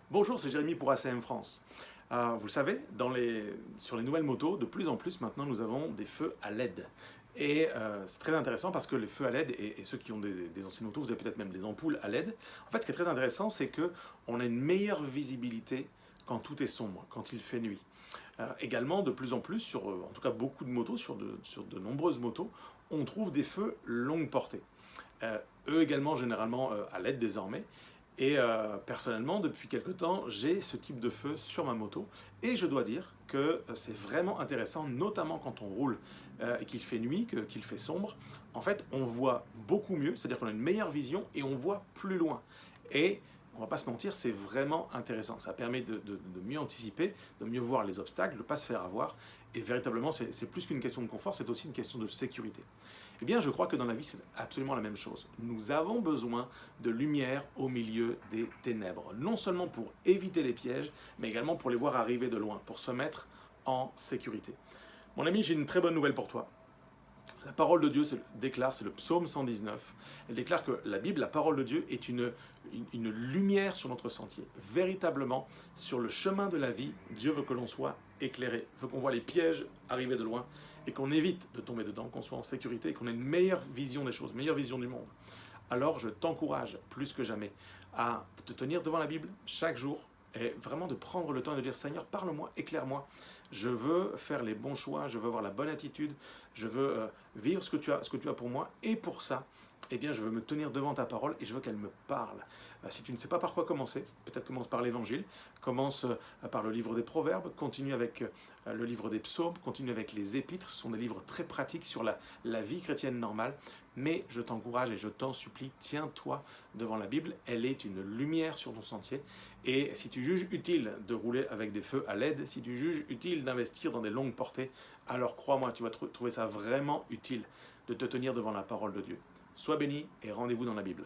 Bonjour, c'est Jérémy pour ACM France. Vous le savez, sur les nouvelles motos, de plus en plus maintenant, nous avons des feux à LED. Et c'est très intéressant parce que les feux à LED, et ceux qui ont des anciennes motos, vous avez peut-être même des ampoules à LED. En fait, ce qui est très intéressant, c'est qu'on a une meilleure visibilité quand tout est sombre, quand il fait nuit. Également, de plus en plus, en tout cas beaucoup de motos, sur de nombreuses motos, on trouve des feux longue portée. Eux également, généralement à LED désormais. Et personnellement, depuis quelque temps, j'ai ce type de feu sur ma moto. Et je dois dire que c'est vraiment intéressant, notamment quand on roule et qu'il fait nuit, qu'il fait sombre. En fait, on voit beaucoup mieux, c'est-à-dire qu'on a une meilleure vision et on voit plus loin. Et on va pas se mentir, c'est vraiment intéressant. Ça permet de mieux anticiper, de mieux voir les obstacles, de ne pas se faire avoir. Et véritablement, c'est plus qu'une question de confort, c'est aussi une question de sécurité. Eh bien, je crois que dans la vie, c'est absolument la même chose. Nous avons besoin de lumière au milieu des ténèbres. Non seulement pour éviter les pièges, mais également pour les voir arriver de loin, pour se mettre en sécurité. Mon ami, j'ai une très bonne nouvelle pour toi. La parole de Dieu déclare, c'est le psaume 119, elle déclare que la Bible, la parole de Dieu, est une lumière sur notre sentier. Véritablement, sur le chemin de la vie, Dieu veut que l'on soit éclairé, veut qu'on voit les pièges arriver de loin et qu'on évite de tomber dedans, qu'on soit en sécurité, qu'on ait une meilleure vision des choses, une meilleure vision du monde. Alors je t'encourage plus que jamais à te tenir devant la Bible chaque jour et vraiment de prendre le temps et de dire Seigneur, parle-moi, éclaire-moi. Je veux faire les bons choix, je veux avoir la bonne attitude, je veux vivre ce que tu as pour moi et pour ça, eh bien, je veux me tenir devant ta parole et je veux qu'elle me parle. Si tu ne sais pas par quoi commencer, peut-être commence par l'Évangile, commence par le livre des Proverbes, continue avec le livre des Psaumes, continue avec les Épîtres. Ce sont des livres très pratiques sur la vie chrétienne normale. Mais je t'encourage et je t'en supplie, tiens-toi devant la Bible. Elle est une lumière sur ton sentier. Et si tu juges utile de rouler avec des feux à LED, si tu juges utile d'investir dans des longues portées, alors crois-moi, tu vas trouver ça vraiment utile de te tenir devant la parole de Dieu. Sois béni et rendez-vous dans la Bible.